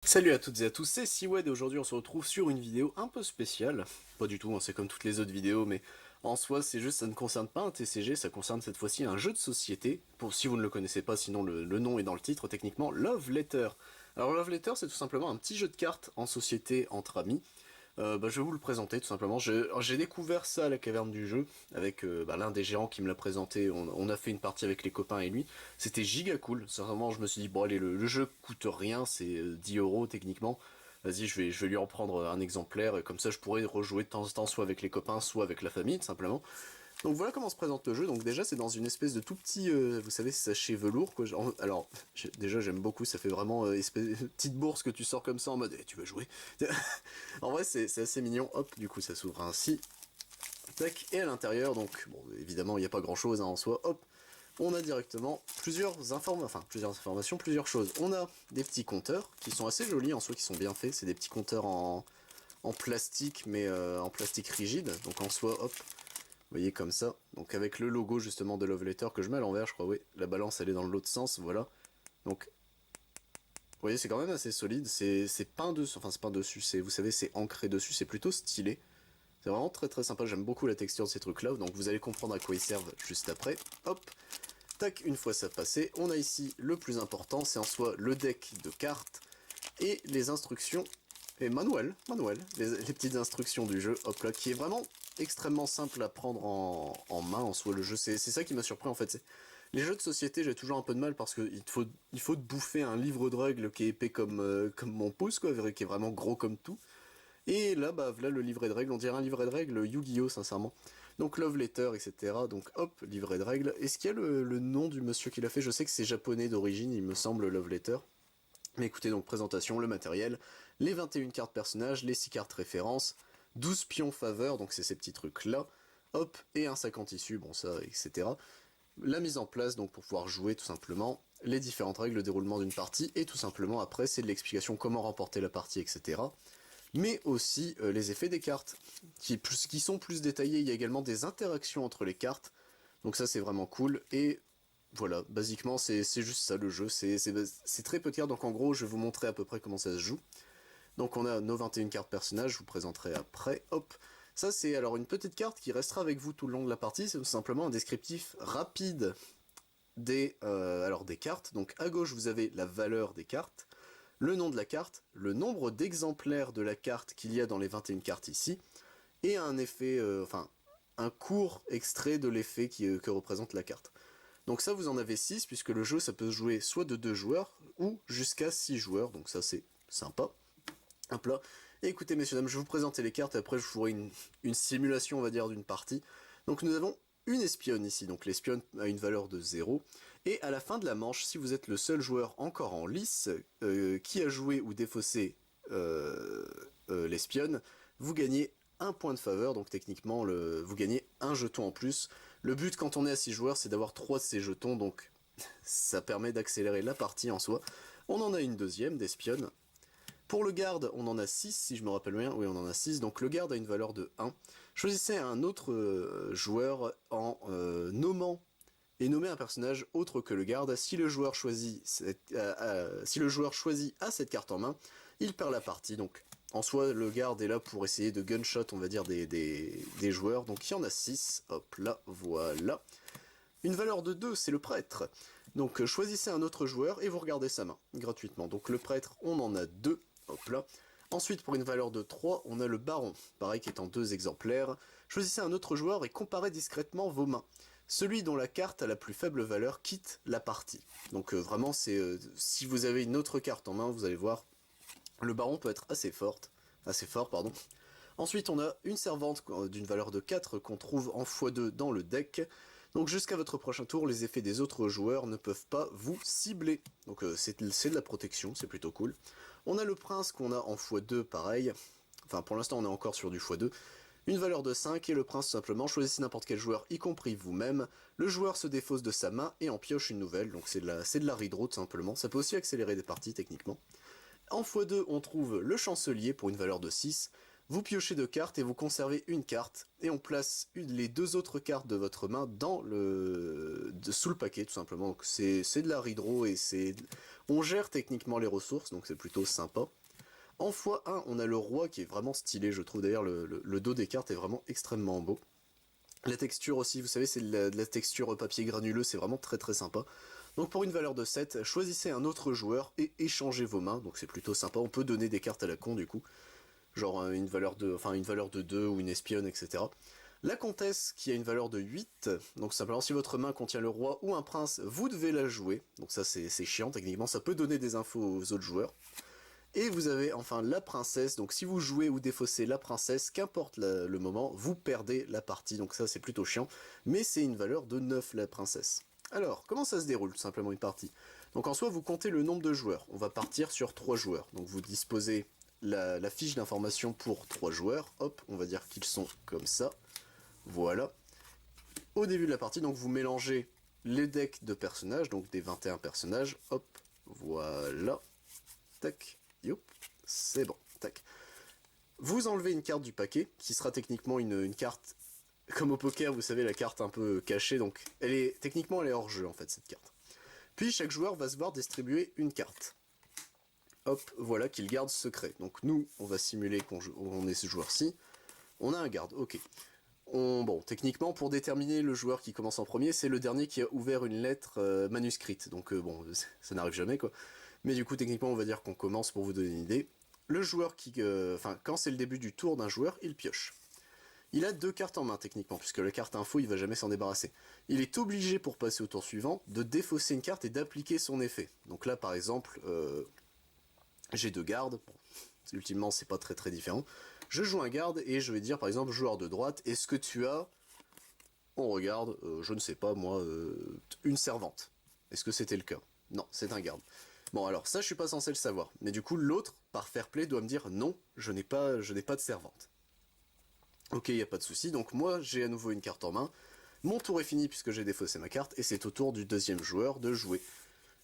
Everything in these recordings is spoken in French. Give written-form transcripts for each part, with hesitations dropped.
Salut à toutes et à tous, c'est Siwed et aujourd'hui on se retrouve sur une vidéo un peu spéciale. Pas du tout, hein, c'est comme toutes les autres vidéos, mais en soi c'est juste, ça ne concerne pas un TCG, ça concerne cette fois-ci un jeu de société. Pour si vous ne le connaissez pas, sinon le nom est dans le titre techniquement, Love Letter. Alors Love Letter c'est tout simplement un petit jeu de cartes en société entre amis. Je vais vous le présenter tout simplement. J'ai découvert ça à la caverne du jeu avec l'un des gérants qui me l'a présenté. On a fait une partie avec les copains et lui. C'était giga cool. Sincèrement, je me suis dit bon allez, le jeu coûte rien, c'est 10 € techniquement. Vas-y, je vais lui en prendre un exemplaire et comme ça je pourrais rejouer de temps en temps soit avec les copains, soit avec la famille tout simplement. Donc voilà comment se présente le jeu. Donc déjà c'est dans une espèce de tout petit, vous savez, sachet velours quoi. Alors déjà j'aime beaucoup, ça fait vraiment petite bourse que tu sors comme ça en mode tu veux jouer. En vrai c'est assez mignon. Hop, du coup ça s'ouvre ainsi. Tac, et à l'intérieur donc bon évidemment il n'y a pas grand chose en soi. Hop, on a directement plusieurs informations, plusieurs choses. On a des petits compteurs qui sont assez jolis en soi, qui sont bien faits. C'est des petits compteurs en plastique mais en plastique rigide. Donc en soi hop. Vous voyez comme ça, donc avec le logo justement de Love Letter que je mets à l'envers je crois, oui, la balance elle est dans l'autre sens, voilà. Donc, vous voyez c'est quand même assez solide, c'est peint dessus, enfin c'est peint dessus, vous savez c'est ancré dessus, c'est plutôt stylé. C'est vraiment très très sympa, j'aime beaucoup la texture de ces trucs là, donc vous allez comprendre à quoi ils servent juste après. Hop, tac, une fois ça passé, on a ici le plus important, c'est en soi le deck de cartes et les instructions et manuel, les petites instructions du jeu, hop là, qui est vraiment extrêmement simple à prendre en main en soi le jeu, c'est ça qui m'a surpris en fait. Les jeux de société j'ai toujours un peu de mal parce que il faut te bouffer un livre de règles qui est épais comme mon pouce quoi, qui est vraiment gros comme tout. Et là bah voilà le livret de règles, on dirait un livret de règles Yu-Gi-Oh sincèrement. Donc Love Letter etc. Donc hop, livret de règles. Est-ce qu'il y a le nom du monsieur qui l'a fait? Je sais que c'est japonais d'origine il me semble Love Letter. Mais écoutez, donc présentation, le matériel, les 21 cartes personnages, les 6 cartes références, 12 pions faveur, donc c'est ces petits trucs là, hop, et un sac en tissu, bon ça, etc. La mise en place, donc pour pouvoir jouer tout simplement, les différentes règles, le déroulement d'une partie, et tout simplement après c'est de l'explication comment remporter la partie, etc. Mais aussi les effets des cartes, qui sont plus détaillés, il y a également des interactions entre les cartes, donc ça c'est vraiment cool, et voilà, basiquement c'est juste ça le jeu, c'est très peu de cartes, donc en gros je vais vous montrer à peu près comment ça se joue. Donc on a nos 21 cartes personnages, je vous présenterai après, hop. Ça c'est alors une petite carte qui restera avec vous tout le long de la partie, c'est tout simplement un descriptif rapide des cartes. Donc à gauche vous avez la valeur des cartes, le nom de la carte, le nombre d'exemplaires de la carte qu'il y a dans les 21 cartes ici, et un effet, un court extrait de l'effet que représente la carte. Donc ça vous en avez 6 puisque le jeu ça peut se jouer soit de 2 joueurs ou jusqu'à 6 joueurs, donc ça c'est sympa. Hop là. Et écoutez messieurs dames, je vais vous présenter les cartes et après je vous ferai une simulation on va dire d'une partie. Donc nous avons une espionne ici, donc l'espionne a une valeur de 0. Et à la fin de la manche, si vous êtes le seul joueur encore en lice qui a joué ou défaussé l'espionne, vous gagnez un point de faveur, donc techniquement vous gagnez un jeton en plus. Le but quand on est à 6 joueurs c'est d'avoir 3 de ces jetons, donc ça permet d'accélérer la partie en soi. On en a une deuxième d'espionne. Pour le garde, on en a 6 si je me rappelle bien, oui on en a 6, donc le garde a une valeur de 1. Choisissez un autre joueur en nommant et nommer un personnage autre que le garde. Si le joueur choisit a cette carte en main, il perd la partie, donc en soi le garde est là pour essayer de gunshot on va dire des joueurs, donc il y en a 6, hop là, voilà. Une valeur de 2, c'est le prêtre. Donc choisissez un autre joueur et vous regardez sa main, gratuitement. Donc le prêtre, on en a 2, hop là. Ensuite, pour une valeur de 3, on a le baron, pareil qui est en 2 exemplaires. Choisissez un autre joueur et comparez discrètement vos mains. Celui dont la carte a la plus faible valeur quitte la partie. Donc vraiment, si vous avez une autre carte en main, vous allez voir, le baron peut être assez fort, pardon. Ensuite, on a une servante d'une valeur de 4 qu'on trouve en x2 dans le deck. Donc jusqu'à votre prochain tour, les effets des autres joueurs ne peuvent pas vous cibler. Donc c'est de la protection, c'est plutôt cool. On a le prince qu'on a en x2 pareil. Enfin pour l'instant on est encore sur du x2. Une valeur de 5 et le prince simplement, choisissez n'importe quel joueur, y compris vous-même. Le joueur se défausse de sa main et en pioche une nouvelle, donc c'est de la redraw tout simplement. Ça peut aussi accélérer des parties techniquement. En x2, on trouve le chancelier pour une valeur de 6. Vous piochez 2 cartes et vous conservez une carte, et on place les 2 autres cartes de votre main sous le paquet tout simplement. Donc c'est de la redraw et on gère techniquement les ressources, donc c'est plutôt sympa. En x1, on a le roi qui est vraiment stylé, je trouve d'ailleurs le dos des cartes est vraiment extrêmement beau. La texture aussi, vous savez, c'est de la texture papier granuleux, c'est vraiment très très sympa. Donc pour une valeur de 7, choisissez un autre joueur et échangez vos mains, donc c'est plutôt sympa. On peut donner des cartes à la con du coup. Genre une valeur de 2 ou une espionne, etc. La comtesse qui a une valeur de 8, donc simplement si votre main contient le roi ou un prince, vous devez la jouer. Donc ça c'est chiant, techniquement ça peut donner des infos aux autres joueurs. Et vous avez enfin la princesse, donc si vous jouez ou défaussez la princesse, qu'importe le moment, vous perdez la partie, donc ça c'est plutôt chiant. Mais c'est une valeur de 9 la princesse. Alors, comment ça se déroule tout simplement une partie? Donc en soi vous comptez le nombre de joueurs, on va partir sur 3 joueurs. Donc vous disposez la fiche d'information pour 3 joueurs, hop, on va dire qu'ils sont comme ça, voilà. Au début de la partie, donc vous mélangez les decks de personnages, donc des 21 personnages, hop, voilà, tac, youp, c'est bon, tac. Vous enlevez une carte du paquet, qui sera techniquement une carte, comme au poker, vous savez, la carte un peu cachée, donc techniquement elle est hors jeu en fait, cette carte. Puis chaque joueur va se voir distribuer une carte. Hop, voilà, qu'il garde secret. Donc nous, on va simuler qu'on est ce joueur-ci. On a un garde, ok. Bon, techniquement, pour déterminer le joueur qui commence en premier, c'est le dernier qui a ouvert une lettre manuscrite. Donc bon, ça n'arrive jamais, quoi. Mais du coup, techniquement, on va dire qu'on commence pour vous donner une idée. Le joueur quand c'est le début du tour d'un joueur, il pioche. Il a 2 cartes en main, techniquement, puisque la carte info, il va jamais s'en débarrasser. Il est obligé, pour passer au tour suivant, de défausser une carte et d'appliquer son effet. Donc là, par exemple... j'ai 2 gardes, bon, ultimement c'est pas très très différent. Je joue un garde et je vais dire par exemple joueur de droite, est-ce que tu as, on regarde, je ne sais pas moi, une servante. Est-ce que c'était le cas? Non, c'est un garde. Bon alors ça je suis pas censé le savoir, mais du coup l'autre, par fair play, doit me dire non, je n'ai pas de servante. Ok, y a pas de souci, donc moi j'ai à nouveau une carte en main, mon tour est fini puisque j'ai défaussé ma carte, et c'est au tour du deuxième joueur de jouer.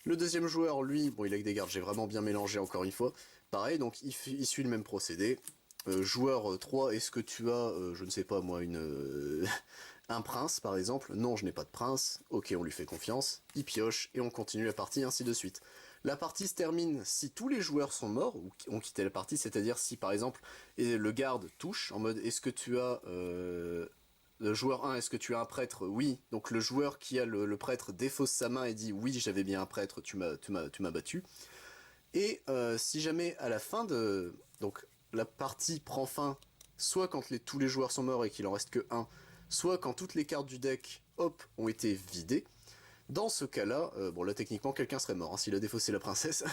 Le deuxième joueur, lui, bon, il a que des gardes, j'ai vraiment bien mélangé encore une fois. Pareil, donc il suit le même procédé. Joueur 3, est-ce que tu as, je ne sais pas moi, un prince par exemple? Non, je n'ai pas de prince. Ok, on lui fait confiance. Il pioche et on continue la partie, ainsi de suite. La partie se termine si tous les joueurs sont morts ou ont quitté la partie, c'est-à-dire si par exemple le garde touche, en mode est-ce que tu as le joueur 1, est-ce que tu as un prêtre? Oui. Donc le joueur qui a le prêtre défausse sa main et dit oui, j'avais bien un prêtre, tu m'as battu. Et si jamais à la fin de... Donc la partie prend fin soit quand tous les joueurs sont morts et qu'il en reste que un, soit quand toutes les cartes du deck, hop, ont été vidées. Dans ce cas-là, bon là techniquement quelqu'un serait mort hein, s'il a défaussé la princesse.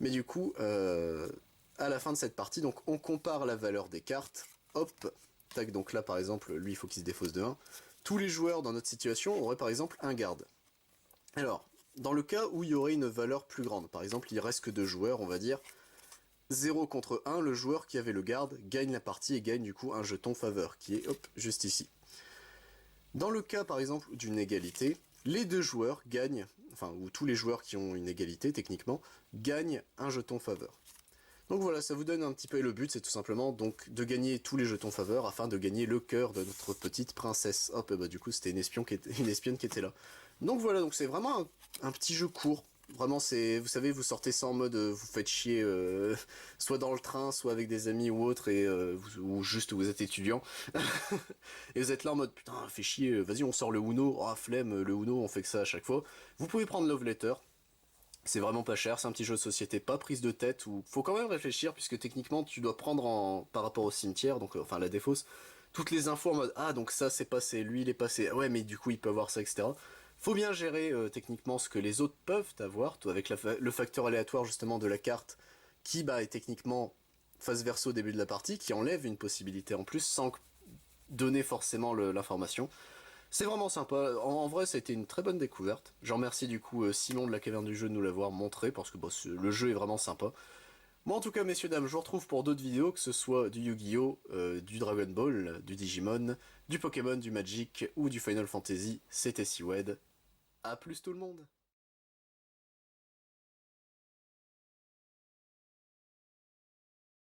Mais du coup, à la fin de cette partie, donc on compare la valeur des cartes, hop, tac, donc là par exemple, lui il faut qu'il se défausse de 1. Tous les joueurs dans notre situation auraient par exemple un garde. Alors, dans le cas où il y aurait une valeur plus grande, par exemple il reste que 2 joueurs, on va dire 0 contre 1, le joueur qui avait le garde gagne la partie et gagne du coup un jeton faveur, qui est hop, juste ici. Dans le cas par exemple d'une égalité, les 2 joueurs gagnent, enfin ou tous les joueurs qui ont une égalité techniquement, gagnent un jeton faveur. Donc voilà, ça vous donne un petit peu, et le but c'est tout simplement donc de gagner tous les jetons faveur afin de gagner le cœur de notre petite princesse. Hop, et bah du coup c'était une espionne qui était là. Donc voilà, donc c'est vraiment un petit jeu court. Vraiment c'est, vous savez, vous sortez ça en mode vous faites chier soit dans le train, soit avec des amis ou autre, ou juste vous êtes étudiant. Et vous êtes là en mode putain, fait chier, vas-y on sort le Uno, oh flemme, le Uno on fait que ça à chaque fois. Vous pouvez prendre Love Letter. C'est vraiment pas cher, c'est un petit jeu de société, pas prise de tête, où faut quand même réfléchir, puisque techniquement tu dois prendre par rapport au cimetière, donc enfin la défausse, toutes les infos en mode ah donc ça c'est passé, lui il est passé, ah ouais mais du coup il peut avoir ça, etc. Faut bien gérer techniquement ce que les autres peuvent avoir, avec le facteur aléatoire justement de la carte, qui bah est techniquement face verso au début de la partie, qui enlève une possibilité en plus sans donner forcément l'information. C'est vraiment sympa, en vrai ça a été une très bonne découverte. Je remercie du coup Simon de la Caverne du Jeu de nous l'avoir montré, parce que bah, le jeu est vraiment sympa. Moi en tout cas messieurs dames, je vous retrouve pour d'autres vidéos, que ce soit du Yu-Gi-Oh, du Dragon Ball, du Digimon, du Pokémon, du Magic ou du Final Fantasy. C'était Siwed. A plus tout le monde.